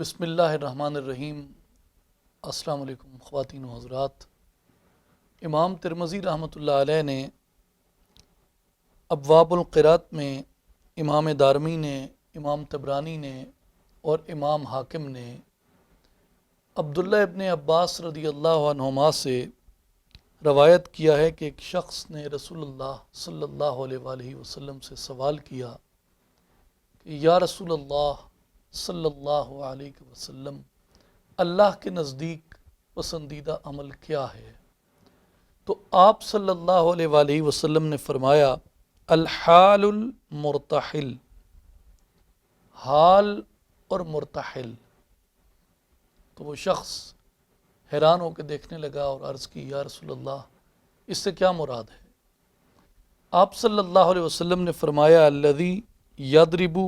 بسم اللہ الرحمن الرحیم۔ السلام علیکم خواتین و حضرات۔ امام ترمذی رحمۃ اللہ علیہ نے ابواب القرات میں امام دارمی نے، امام طبرانی نے اور امام حاکم نے عبداللہ ابن عباس رضی اللہ عنہما سے روایت کیا ہے کہ ایک شخص نے رسول اللہ صلی اللہ علیہ وآلہ وسلم سے سوال کیا کہ یا رسول اللہ صلی اللہ علیہ وسلم، اللہ کے نزدیک پسندیدہ عمل کیا ہے؟ تو آپ صلی اللہ علیہ وآلہ وسلم نے فرمایا الحال المرتحل، حال اور مرتحل۔ تو وہ شخص حیران ہو کے دیکھنے لگا اور عرض کی یا رسول اللہ، اس سے کیا مراد ہے؟ آپ صلی اللہ علیہ وسلم نے فرمایا الذی یضرب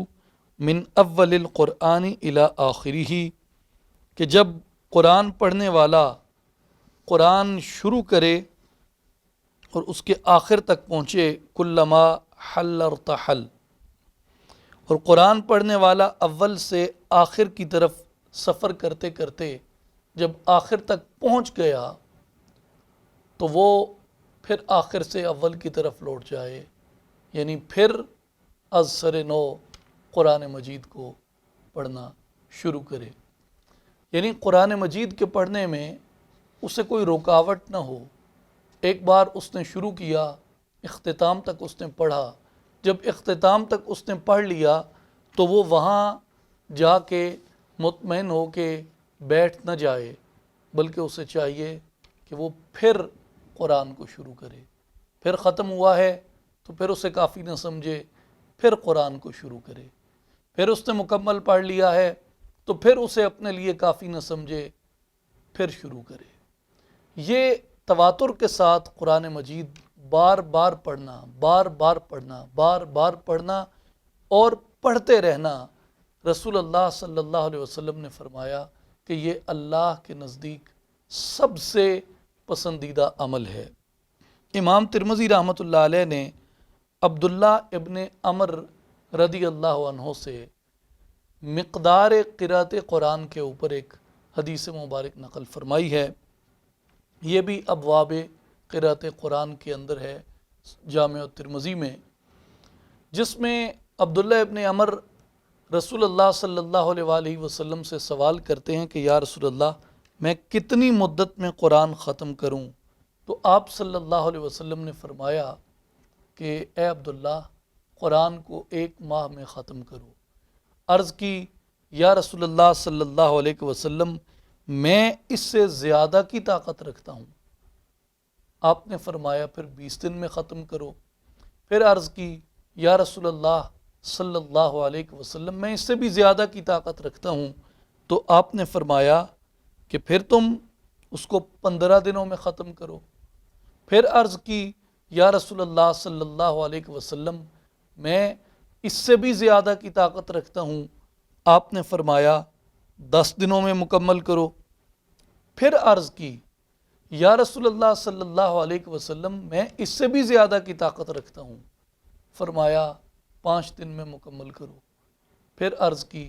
من اول القرآن الی آخرہ، کہ جب قرآن پڑھنے والا قرآن شروع کرے اور اس کے آخر تک پہنچے، کلما حل ارتحل، اور قرآن پڑھنے والا اول سے آخر کی طرف سفر کرتے کرتے جب آخر تک پہنچ گیا تو وہ پھر آخر سے اول کی طرف لوٹ جائے، یعنی پھر از سر نو قرآن مجید کو پڑھنا شروع کرے۔ یعنی قرآن مجید کے پڑھنے میں اسے کوئی رکاوٹ نہ ہو۔ ایک بار اس نے شروع کیا، اختتام تک اس نے پڑھا، جب اختتام تک اس نے پڑھ لیا تو وہ وہاں جا کے مطمئن ہو کے بیٹھ نہ جائے، بلکہ اسے چاہیے کہ وہ پھر قرآن کو شروع کرے۔ پھر ختم ہوا ہے تو پھر اسے کافی نہ سمجھے، پھر قرآن کو شروع کرے۔ پھر اس نے مکمل پڑھ لیا ہے تو پھر اسے اپنے لیے کافی نہ سمجھے، پھر شروع کرے۔ یہ تواتر کے ساتھ قرآن مجید بار بار پڑھنا، بار بار پڑھنا، بار بار پڑھنا اور پڑھتے رہنا، رسول اللہ صلی اللہ علیہ وسلم نے فرمایا کہ یہ اللہ کے نزدیک سب سے پسندیدہ عمل ہے۔ امام ترمذی رحمۃ اللہ علیہ نے عبداللہ ابن عمر رضی اللہ عنہ سے مقدار قرأت قرآن کے اوپر ایک حدیث مبارک نقل فرمائی ہے۔ یہ بھی ابواب قرأت قرآن کے اندر ہے جامع ترمذی میں، جس میں عبداللہ ابن عمر رسول اللہ صلی اللہ علیہ وآلہ وسلم سے سوال کرتے ہیں کہ یا رسول اللہ، میں کتنی مدت میں قرآن ختم کروں؟ تو آپ صلی اللہ علیہ وسلم نے فرمایا کہ اے عبداللہ، قرآن کو 1 ماہ میں ختم کرو۔ عرض کی یا رسول اللہ صلی اللہ علیہ وسلم، میں اس سے زیادہ کی طاقت رکھتا ہوں۔ آپ نے فرمایا پھر 20 دن میں ختم کرو۔ پھر عرض کی یا رسول اللہ صلی اللہ علیہ وسلم، میں اس سے بھی زیادہ کی طاقت رکھتا ہوں۔ تو آپ نے فرمایا کہ پھر تم اس کو 15 دنوں میں ختم کرو۔ پھر عرض کی یا رسول اللہ صلی اللہ علیہ وسلم، میں اس سے بھی زیادہ کی طاقت رکھتا ہوں۔ آپ نے فرمایا 10 دنوں میں مکمل کرو۔ پھر عرض کی یا رسول اللہ صلی اللہ علیہ وسلم، میں اس سے بھی زیادہ کی طاقت رکھتا ہوں۔ فرمایا 5 دن میں مکمل کرو۔ پھر عرض کی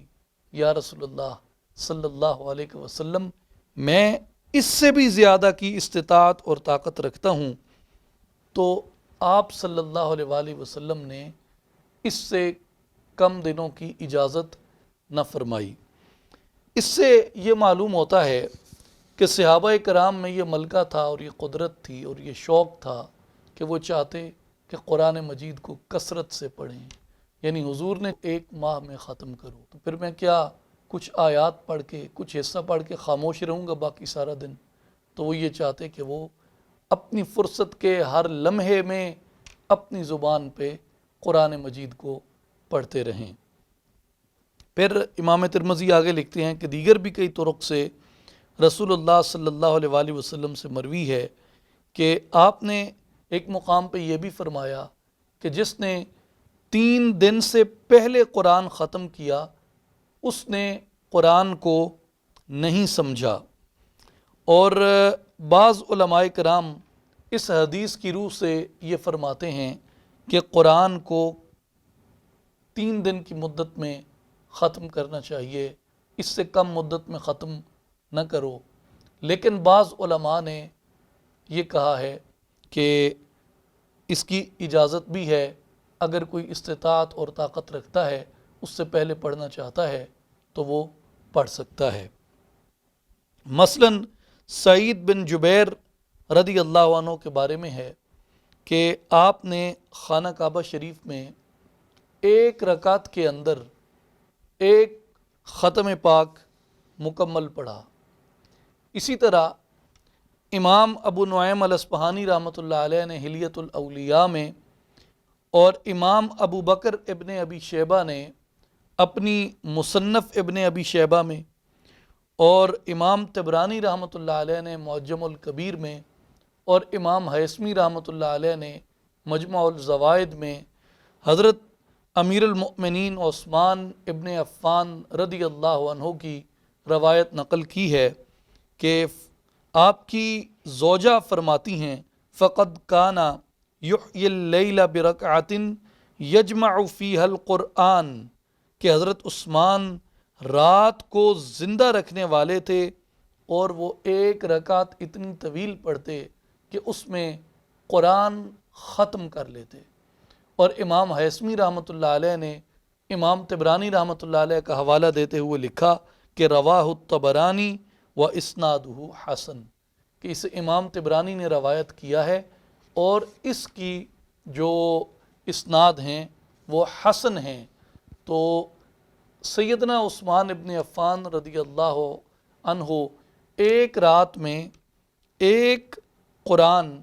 یا رسول اللہ صلی اللہ علیہ وسلم، میں اس سے بھی زیادہ کی استطاعت اور طاقت رکھتا ہوں۔ تو آپ صلی اللہ علیہ وآلہ وسلم نے اس سے کم دنوں کی اجازت نہ فرمائی۔ اس سے یہ معلوم ہوتا ہے کہ صحابہ کرام میں یہ ملکہ تھا اور یہ قدرت تھی اور یہ شوق تھا کہ وہ چاہتے کہ قرآن مجید کو کثرت سے پڑھیں۔ یعنی حضور نے 1 ماہ میں ختم کرو، تو پھر میں کیا کچھ آیات پڑھ کے، کچھ حصہ پڑھ کے خاموش رہوں گا باقی سارا دن؟ تو وہ یہ چاہتے کہ وہ اپنی فرصت کے ہر لمحے میں اپنی زبان پہ قرآن مجید کو پڑھتے رہیں۔ پھر امام ترمذی آگے لکھتے ہیں کہ دیگر بھی کئی طرق سے رسول اللہ صلی اللہ علیہ وآلہ وسلم سے مروی ہے کہ آپ نے ایک مقام پہ یہ بھی فرمایا کہ جس نے 3 دن سے پہلے قرآن ختم کیا اس نے قرآن کو نہیں سمجھا۔ اور بعض علماء کرام اس حدیث کی روح سے یہ فرماتے ہیں کہ قرآن کو 3 دن کی مدت میں ختم کرنا چاہیے، اس سے کم مدت میں ختم نہ کرو۔ لیکن بعض علماء نے یہ کہا ہے کہ اس کی اجازت بھی ہے، اگر کوئی استطاعت اور طاقت رکھتا ہے، اس سے پہلے پڑھنا چاہتا ہے تو وہ پڑھ سکتا ہے۔ مثلا سعید بن جبیر رضی اللہ عنہ کے بارے میں ہے کہ آپ نے خانہ کعبہ شریف میں ایک رکعت کے اندر ایک ختم پاک مکمل پڑھا۔ اسی طرح امام ابو نعیم الاصفہانی رحمۃ اللہ علیہ نے حلیۃ الاولیاء میں، اور امام ابو بکر ابن ابی شیبہ نے اپنی مصنف ابن ابی شیبہ میں، اور امام طبرانی رحمۃ اللہ علیہ نے معجم الکبیر میں، اور امام حیثمی رحمۃ اللہ علیہ نے مجمع الزوائد میں حضرت امیر المؤمنین عثمان ابن عفان رضی اللہ عنہ کی روایت نقل کی ہے کہ آپ کی زوجہ فرماتی ہیں فقد کانا یحیی اللیل برکعۃ یجمع فیہا القرآن، کہ حضرت عثمان رات کو زندہ رکھنے والے تھے اور وہ ایک رکعت اتنی طویل پڑھتے کہ اس میں قرآن ختم کر لیتے۔ اور امام حیثمی رحمۃ اللہ علیہ نے امام طبرانی رحمۃ اللہ علیہ کا حوالہ دیتے ہوئے لکھا کہ رواہ الطبرانی و اسنادہ حسن، کہ اسے امام طبرانی نے روایت کیا ہے اور اس کی جو اسناد ہیں وہ حسن ہیں۔ تو سیدنا عثمان ابن عفان رضی اللہ عنہ ایک رات میں ایک قرآن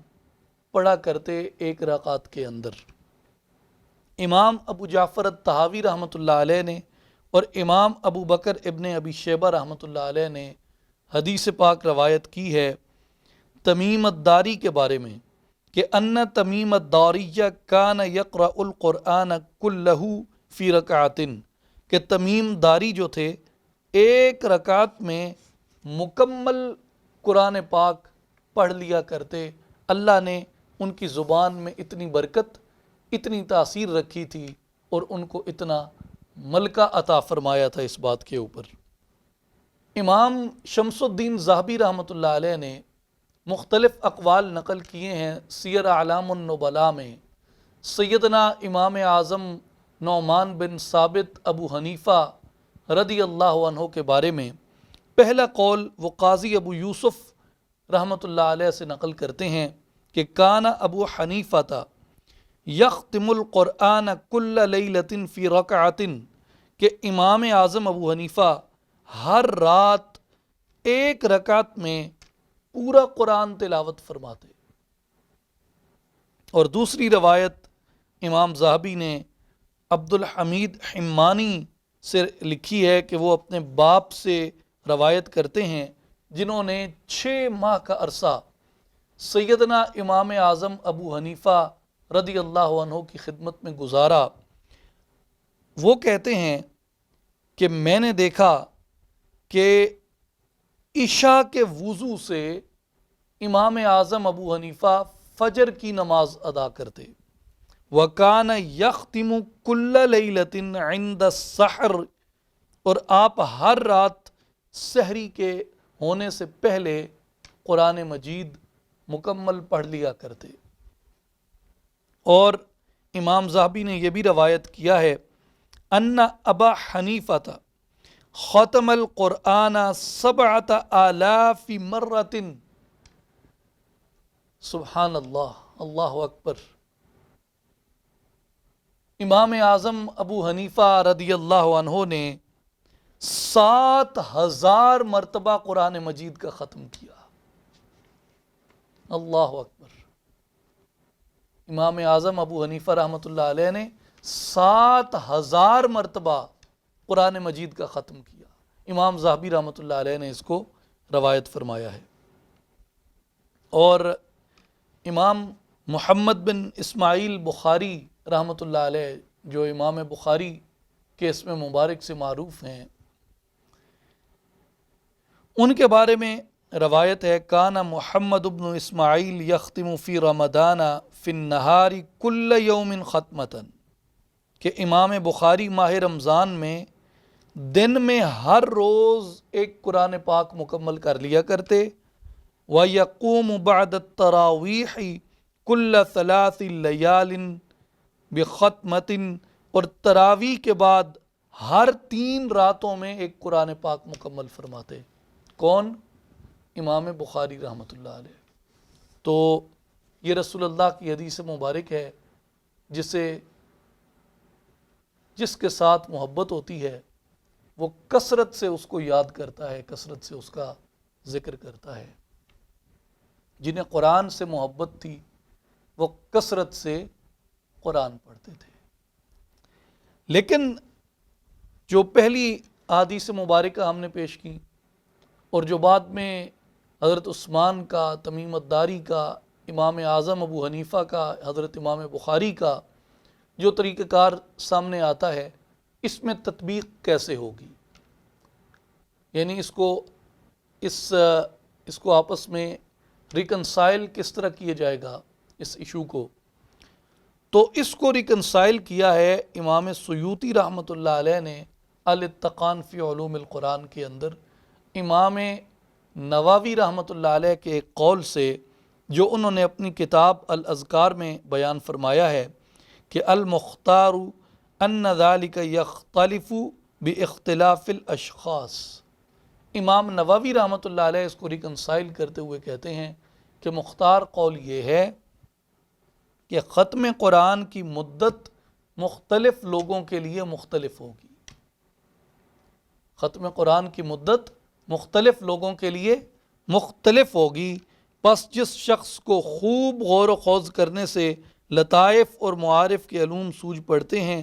پڑھا کرتے ایک رکعت کے اندر۔ امام ابو جعفر الطحاوی رحمۃ اللہ علیہ نے اور امام ابو بکر ابن ابی شیبہ رحمۃ اللہ علیہ نے حدیث پاک روایت کی ہے تمیم الداری کے بارے میں کہ ان تمیم الداری کان یقرأ القرآن کلہ فی رکعۃ، کہ تمیم داری جو تھے ایک رکعت میں مکمل قرآن پاک پڑھ لیا کرتے۔ اللہ نے ان کی زبان میں اتنی برکت، اتنی تاثیر رکھی تھی اور ان کو اتنا ملکہ عطا فرمایا تھا اس بات کے اوپر۔ امام شمس الدین ذہبی رحمۃ اللہ علیہ نے مختلف اقوال نقل کیے ہیں سیر اعلام النبلاء میں سیدنا امام اعظم نعمان بن ثابت ابو حنیفہ رضی اللہ عنہ کے بارے میں۔ پہلا قول وہ قاضی ابو یوسف رحمۃ اللہ علیہ سے نقل کرتے ہیں کہ کان ابو حنیفہ تھا یختم القرآن کل لیلۃ فی رکعۃ، کہ امام اعظم ابو حنیفہ ہر رات ایک رکعت میں پورا قرآن تلاوت فرماتے۔ اور دوسری روایت امام ذہبی نے عبد الحمید حمانی سے لکھی ہے کہ وہ اپنے باپ سے روایت کرتے ہیں جنہوں نے 6 ماہ کا عرصہ سیدنا امام اعظم ابو حنیفہ رضی اللہ عنہ کی خدمت میں گزارا۔ وہ کہتے ہیں کہ میں نے دیکھا کہ عشاء کے وضو سے امام اعظم ابو حنیفہ فجر کی نماز ادا کرتے۔ وَكَانَ يَخْتِمُ كُلَّ لَيْلَةٍ عِنْدَ السَّحْرِ، اور آپ ہر رات سحری کے ہونے سے پہلے قرآن مجید مکمل پڑھ لیا کرتے۔ اور امام ذہبی نے یہ بھی روایت کیا ہے ان ابا حنیفہ ختم القرآن 7,000 مرۃ۔ سبحان اللہ، اللہ اکبر۔ امام اعظم ابو حنیفہ رضی اللہ عنہ نے 7,000 مرتبہ قرآن مجید کا ختم کیا۔ اللہ اکبر۔ امام اعظم ابو حنیفہ رحمۃ اللہ علیہ نے 7,000 مرتبہ قرآن مجید کا ختم کیا۔ امام ذہبی رحمۃ اللہ علیہ نے اس کو روایت فرمایا ہے۔ اور امام محمد بن اسماعیل بخاری رحمۃ اللہ علیہ، جو امام بخاری کے اسم مبارک سے معروف ہیں، ان کے بارے میں روایت ہے کان محمد بن اسماعیل یختم فی رمضان فی النہار کل یوم ختمۃ، کہ امام بخاری ماہ رمضان میں دن میں ہر روز ایک قرآن پاک مکمل کر لیا کرتے۔ وَيَقُومُ بَعْدَ التَّرَاوِيحِ كُلَّ ثَلَاثِ لَيَالٍ بِخَتْمَةٍ، اور تراویح کے بعد ہر 3 راتوں میں ایک قرآن پاک مکمل فرماتے۔ کون؟ امام بخاری رحمۃ اللہ علیہ۔ تو یہ رسول اللہ کی حدیث مبارک ہے، جس کے ساتھ محبت ہوتی ہے وہ کثرت سے اس کو یاد کرتا ہے، کثرت سے اس کا ذکر کرتا ہے۔ جنہیں قرآن سے محبت تھی وہ کثرت سے قرآن پڑھتے تھے۔ لیکن جو پہلی احادیث مبارکہ ہم نے پیش کی اور جو بعد میں حضرت عثمان کا، تمیم الداری کا، امام اعظم ابو حنیفہ کا، حضرت امام بخاری کا جو طریقہ کار سامنے آتا ہے، اس میں تطبیق کیسے ہوگی، یعنی اس کو آپس میں ریکنسائل کس طرح کیا جائے گا اس ایشو کو، تو اس کو ریکنسائل کیا ہے امام سیوطی رحمۃ اللہ علیہ نے الاتقان فی علوم القرآن کے اندر، امام نووی رحمۃ اللہ علیہ کے ایک قول سے جو انہوں نے اپنی کتاب الاذکار میں بیان فرمایا ہے کہ المختار ان ذلک یختلف باختلاف الاشخاص۔ امام نووی رحمۃ اللہ علیہ اس کو ریکنسائل کرتے ہوئے کہتے ہیں کہ مختار قول یہ ہے کہ ختم قرآن کی مدت مختلف لوگوں کے لیے مختلف ہوگی۔ ختم قرآن کی مدت مختلف لوگوں کے لیے مختلف ہوگی، پس جس شخص کو خوب غور و خوض کرنے سے لطائف اور معارف کے علوم سوجھ پڑتے ہیں،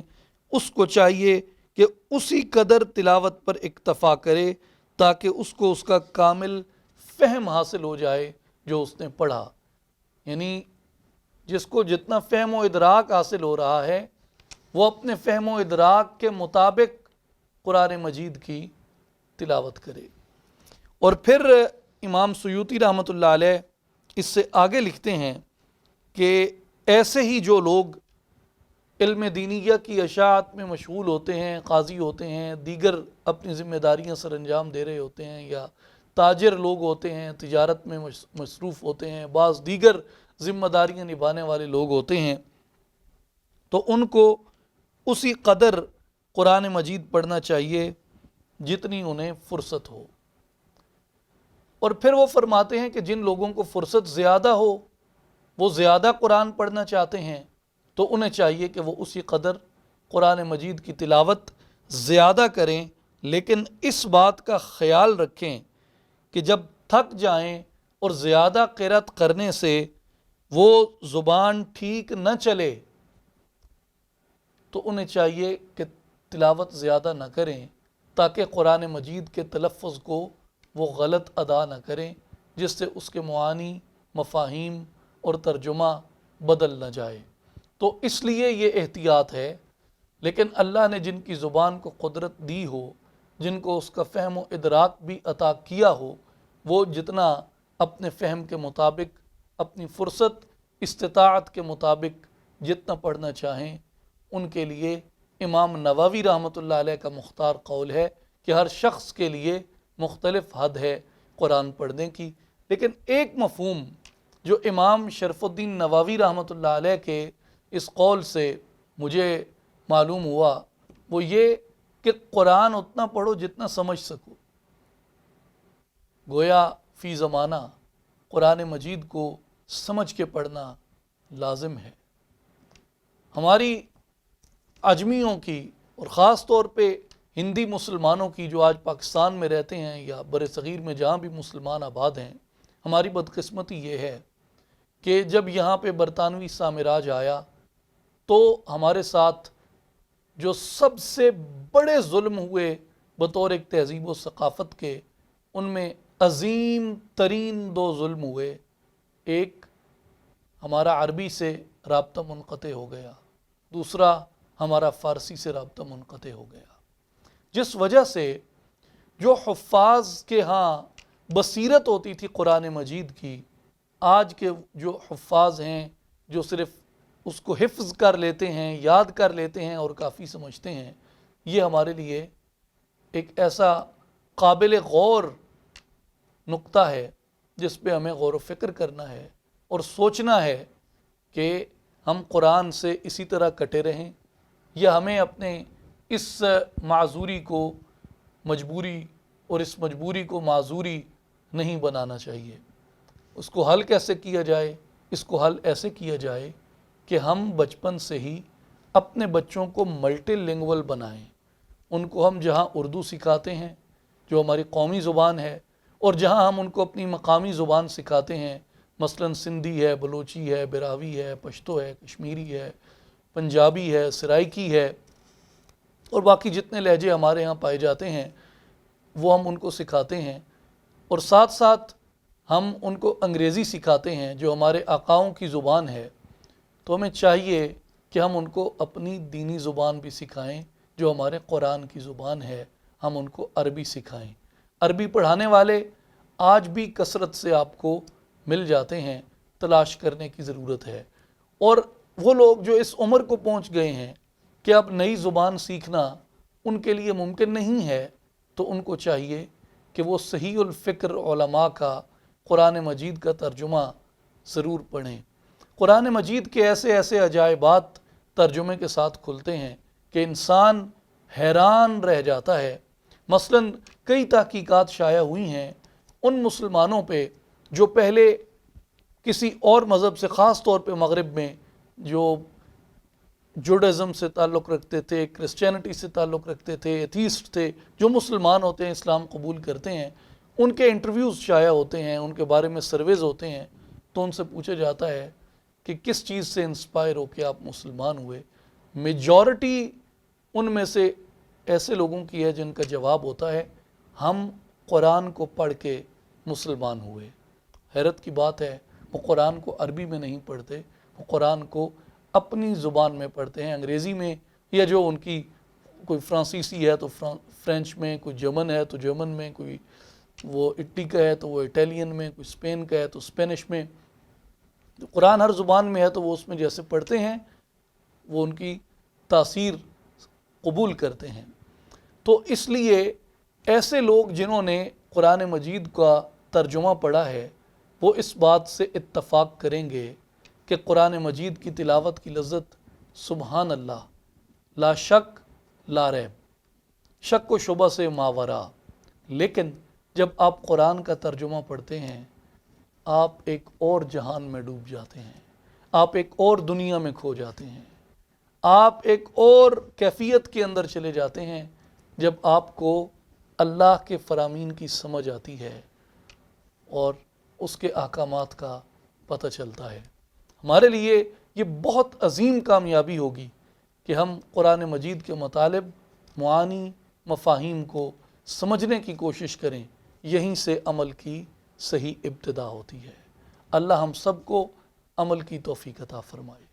اس کو چاہیے کہ اسی قدر تلاوت پر اکتفا کرے تاکہ اس کو اس کا کامل فہم حاصل ہو جائے جو اس نے پڑھا۔ یعنی جس کو جتنا فہم و ادراک حاصل ہو رہا ہے وہ اپنے فہم و ادراک کے مطابق قرآن مجید کی تلاوت کرے۔ اور پھر امام سیوطی رحمۃ اللہ علیہ اس سے آگے لکھتے ہیں کہ ایسے ہی جو لوگ علم دینیہ کی اشاعت میں مشغول ہوتے ہیں، قاضی ہوتے ہیں، دیگر اپنی ذمہ داریاں سر انجام دے رہے ہوتے ہیں، یا تاجر لوگ ہوتے ہیں، تجارت میں مصروف ہوتے ہیں، بعض دیگر ذمہ داریاں نبھانے والے لوگ ہوتے ہیں، تو ان کو اسی قدر قرآن مجید پڑھنا چاہیے جتنی انہیں فرصت ہو۔ اور پھر وہ فرماتے ہیں کہ جن لوگوں کو فرصت زیادہ ہو، وہ زیادہ قرآن پڑھنا چاہتے ہیں، تو انہیں چاہیے کہ وہ اسی قدر قرآن مجید کی تلاوت زیادہ کریں، لیکن اس بات کا خیال رکھیں کہ جب تھک جائیں اور زیادہ قرأت کرنے سے وہ زبان ٹھیک نہ چلے تو انہیں چاہیے کہ تلاوت زیادہ نہ کریں تاکہ قرآن مجید کے تلفظ کو وہ غلط ادا نہ کریں، جس سے اس کے معانی، مفاہیم اور ترجمہ بدل نہ جائے۔ تو اس لیے یہ احتیاط ہے۔ لیکن اللہ نے جن کی زبان کو قدرت دی ہو، جن کو اس کا فہم و ادراک بھی عطا کیا ہو، وہ جتنا اپنے فہم کے مطابق، اپنی فرصت استطاعت کے مطابق جتنا پڑھنا چاہیں، ان کے لیے امام نووی رحمۃ اللہ علیہ کا مختار قول ہے کہ ہر شخص کے لیے مختلف حد ہے قرآن پڑھنے کی۔ لیکن ایک مفہوم جو امام شرف الدین نووی رحمۃ اللہ علیہ کے اس قول سے مجھے معلوم ہوا، وہ یہ کہ قرآن اتنا پڑھو جتنا سمجھ سکو۔ گویا فی زمانہ قرآن مجید کو سمجھ کے پڑھنا لازم ہے۔ ہماری اجمیوں کی اور خاص طور پہ ہندی مسلمانوں کی جو آج پاکستان میں رہتے ہیں یا بر صغیر میں جہاں بھی مسلمان آباد ہیں، ہماری بدقسمتی یہ ہے کہ جب یہاں پہ برطانوی سامراج آیا تو ہمارے ساتھ جو سب سے بڑے ظلم ہوئے بطور ایک تہذیب و ثقافت کے، ان میں عظیم ترین 2 ظلم ہوئے۔ ایک، ہمارا عربی سے رابطہ منقطع ہو گیا، دوسرا ہمارا فارسی سے رابطہ منقطع ہو گیا، جس وجہ سے جو حفاظ کے ہاں بصیرت ہوتی تھی قرآن مجید کی، آج کے جو حفاظ ہیں جو صرف اس کو حفظ کر لیتے ہیں، یاد کر لیتے ہیں اور کافی سمجھتے ہیں، یہ ہمارے لیے ایک ایسا قابل غور نقطہ ہے جس پہ ہمیں غور و فکر کرنا ہے اور سوچنا ہے کہ ہم قرآن سے اسی طرح کٹے رہیں یا ہمیں اپنے اس معذوری کو مجبوری اور اس مجبوری کو معذوری نہیں بنانا چاہیے۔ اس کو حل کیسے کیا جائے؟ اس کو حل ایسے کیا جائے کہ ہم بچپن سے ہی اپنے بچوں کو ملٹی لنگول بنائیں۔ ان کو ہم جہاں اردو سکھاتے ہیں جو ہماری قومی زبان ہے، اور جہاں ہم ان کو اپنی مقامی زبان سکھاتے ہیں، مثلا سندھی ہے، بلوچی ہے، براوی ہے، پشتو ہے، کشمیری ہے، پنجابی ہے، سرائکی ہے، اور باقی جتنے لہجے ہمارے ہاں پائے جاتے ہیں وہ ہم ان کو سکھاتے ہیں، اور ساتھ ساتھ ہم ان کو انگریزی سکھاتے ہیں جو ہمارے آقاؤں کی زبان ہے۔ تو ہمیں چاہیے کہ ہم ان کو اپنی دینی زبان بھی سکھائیں جو ہمارے قرآن کی زبان ہے، ہم ان کو عربی سکھائیں۔ عربی پڑھانے والے آج بھی کثرت سے آپ کو مل جاتے ہیں، تلاش کرنے کی ضرورت ہے۔ اور وہ لوگ جو اس عمر کو پہنچ گئے ہیں کہ اب نئی زبان سیکھنا ان کے لیے ممکن نہیں ہے، تو ان کو چاہیے کہ وہ صحیح الفکر علماء کا قرآن مجید کا ترجمہ ضرور پڑھیں۔ قرآن مجید کے ایسے ایسے عجائبات ترجمے کے ساتھ کھلتے ہیں کہ انسان حیران رہ جاتا ہے۔ مثلا کئی تحقیقات شائع ہوئی ہیں ان مسلمانوں پہ جو پہلے کسی اور مذہب سے، خاص طور پہ مغرب میں جو جوڈازم سے تعلق رکھتے تھے، کرسچینٹی سے تعلق رکھتے تھے، ایتھیسٹ تھے، جو مسلمان ہوتے ہیں، اسلام قبول کرتے ہیں، ان کے انٹرویوز شائع ہوتے ہیں، ان کے بارے میں سرویز ہوتے ہیں، تو ان سے پوچھا جاتا ہے کہ کس چیز سے انسپائر ہو کے آپ مسلمان ہوئے۔ میجورٹی ان میں سے ایسے لوگوں کی ہے جن کا جواب ہوتا ہے ہم قرآن کو پڑھ کے مسلمان ہوئے۔ حیرت کی بات ہے، وہ قرآن کو عربی میں نہیں پڑھتے، وہ قرآن کو اپنی زبان میں پڑھتے ہیں، انگریزی میں، یا جو ان کی کوئی فرانسیسی ہے تو فرینچ میں، کوئی جرمن ہے تو جرمن میں، کوئی وہ اٹلی کا ہے تو وہ اٹیلین میں، کوئی اسپین کا ہے تو اسپینش میں۔ قرآن ہر زبان میں ہے تو وہ اس میں جیسے پڑھتے ہیں وہ ان کی تاثیر قبول کرتے ہیں۔ تو اس لیے ایسے لوگ جنہوں نے قرآن مجید کا ترجمہ پڑھا ہے وہ اس بات سے اتفاق کریں گے کہ قرآن مجید کی تلاوت کی لذت سبحان اللہ، لا شک لا ریب، شک و شبہ سے ماورا۔ لیکن جب آپ قرآن کا ترجمہ پڑھتے ہیں آپ ایک اور جہان میں ڈوب جاتے ہیں، آپ ایک اور دنیا میں کھو جاتے ہیں، آپ ایک اور کیفیت کے اندر چلے جاتے ہیں جب آپ کو اللہ کے فرامین کی سمجھ آتی ہے اور اس کے احکامات کا پتہ چلتا ہے۔ ہمارے لیے یہ بہت عظیم کامیابی ہوگی کہ ہم قرآن مجید کے مطالب، معانی، مفاہیم کو سمجھنے کی کوشش کریں۔ یہیں سے عمل کی صحیح ابتدا ہوتی ہے۔ اللہ ہم سب کو عمل کی توفیق عطا فرمائے۔